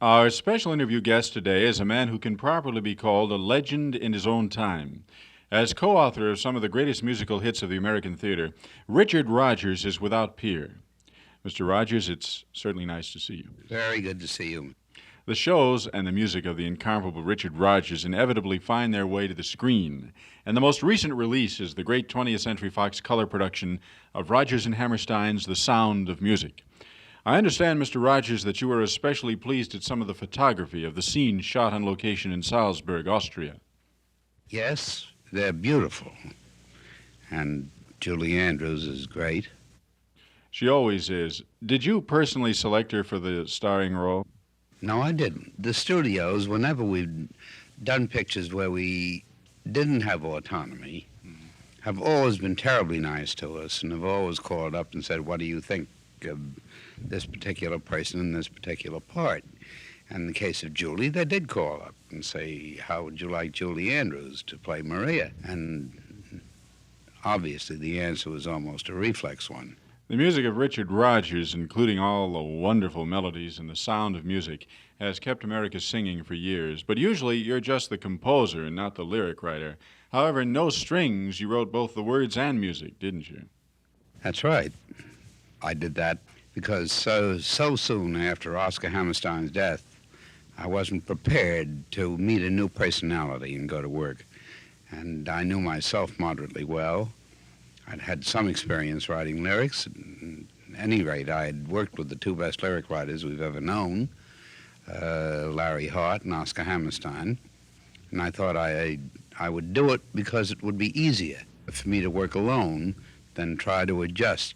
Our special interview guest today is a man who can properly be called a legend in his own time. As co author of some of the greatest musical hits of the American theater, Richard Rodgers is without peer. Mr. Rodgers, it's certainly nice to see you. Very good to see you. The shows and the music of the incomparable Richard Rodgers inevitably find their way to the screen, and the most recent release is the great 20th Century Fox color production of Rodgers and Hammerstein's The Sound of Music. I understand, Mr. Rodgers, that you were especially pleased at some of the photography of the scenes shot on location in Salzburg, Austria. Yes, they're beautiful. And Julie Andrews is great. She always is. Did you personally select her for the starring role? No, I didn't. The studios, whenever we've done pictures where we didn't have autonomy, have always been terribly nice to us and have always called up and said, what do you think of this particular person in this particular part? And in the case of Julie, they did call up and say, how would you like Julie Andrews to play Maria? And obviously the answer was almost a reflex one. The music of Richard Rodgers, including all the wonderful melodies and the sound of music, has kept America singing for years. But usually you're just the composer and not the lyric writer. However, No Strings, you wrote both the words and music, didn't you? That's right. I did that because so soon after Oscar Hammerstein's death, I wasn't prepared to meet a new personality and go to work. And I knew myself moderately well. I'd had some experience writing lyrics. At any rate, I had worked with the two best lyric writers we've ever known, Larry Hart and Oscar Hammerstein. And I thought I would do it because it would be easier for me to work alone than try to adjust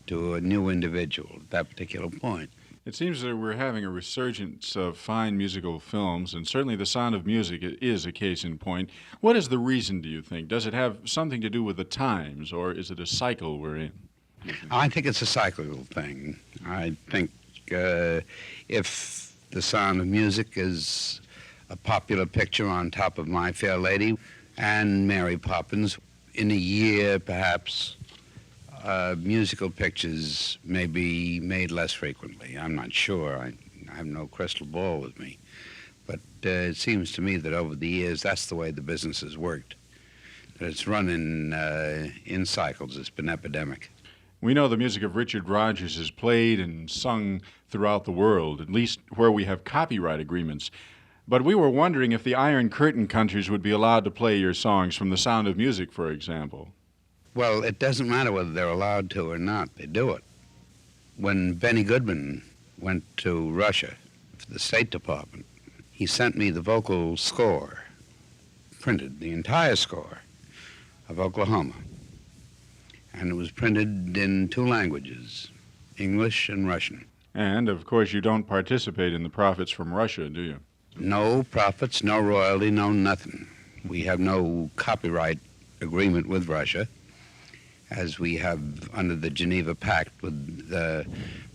to a new individual at that particular point. It seems that we're having a resurgence of fine musical films, and certainly The Sound of Music is a case in point. What is the reason, do you think? Does it have something to do with the times, or is it a cycle we're in? I think it's a cyclical thing. I think if The Sound of Music is a popular picture on top of My Fair Lady and Mary Poppins, in a year perhaps, musical pictures may be made less frequently. I'm not sure. I have no crystal ball with me. But it seems to me that over the years, that's the way the business has worked. That it's run in cycles. It's been epidemic. We know the music of Richard Rodgers is played and sung throughout the world, at least where we have copyright agreements. But we were wondering if the Iron Curtain countries would be allowed to play your songs from The Sound of Music, for example. Well, it doesn't matter whether they're allowed to or not. They do it. When Benny Goodman went to Russia for the State Department, he sent me the vocal score, printed the entire score of Oklahoma. And it was printed in two languages, English and Russian. And, of course, you don't participate in the profits from Russia, do you? No profits, no royalty, no nothing. We have no copyright agreement with Russia, as we have under the Geneva Pact with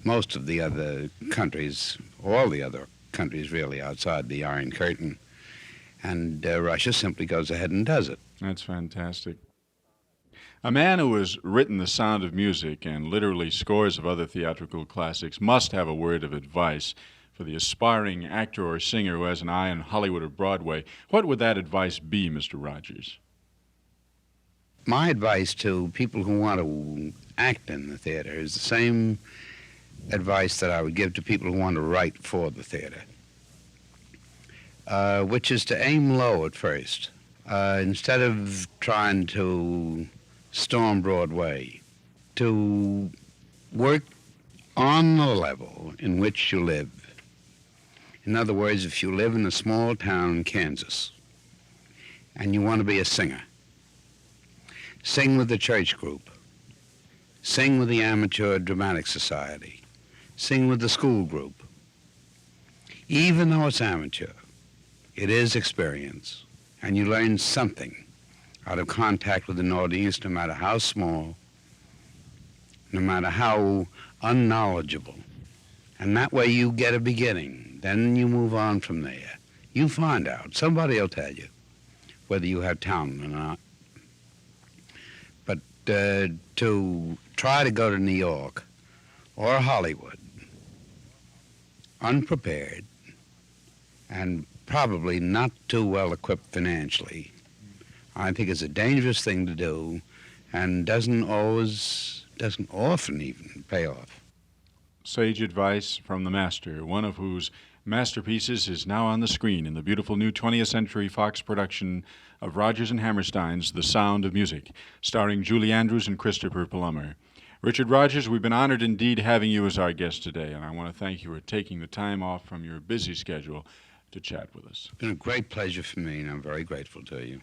most of the other countries, all the other countries really outside the Iron Curtain. And Russia simply goes ahead and does it. That's fantastic. A man who has written The Sound of Music and literally scores of other theatrical classics must have a word of advice for the aspiring actor or singer who has an eye on Hollywood or Broadway. What would that advice be, Mr. Rodgers? My advice to people who want to act in the theater is the same advice that I would give to people who want to write for the theater, which is to aim low at first. Instead of trying to storm Broadway, to work on the level in which you live. In other words, if you live in a small town in Kansas and you want to be a singer, sing with the church group, sing with the amateur dramatic society, sing with the school group. Even though it's amateur, it is experience, and you learn something out of contact with an audience, no matter how small, no matter how unknowledgeable. And that way you get a beginning. Then you move on from there. You find out. Somebody will tell you whether you have talent or not. But to try to go to New York or Hollywood unprepared and probably not too well equipped financially. I think it's a dangerous thing to do and doesn't often even pay off. Sage advice from the master, one of whose masterpieces is now on the screen in the beautiful new 20th Century Fox production of Rodgers and Hammerstein's The Sound of Music, starring Julie Andrews and Christopher Plummer. Richard Rodgers, we've been honored indeed having you as our guest today, and I want to thank you for taking the time off from your busy schedule to chat with us. It's been a great pleasure for me, and I'm very grateful to you.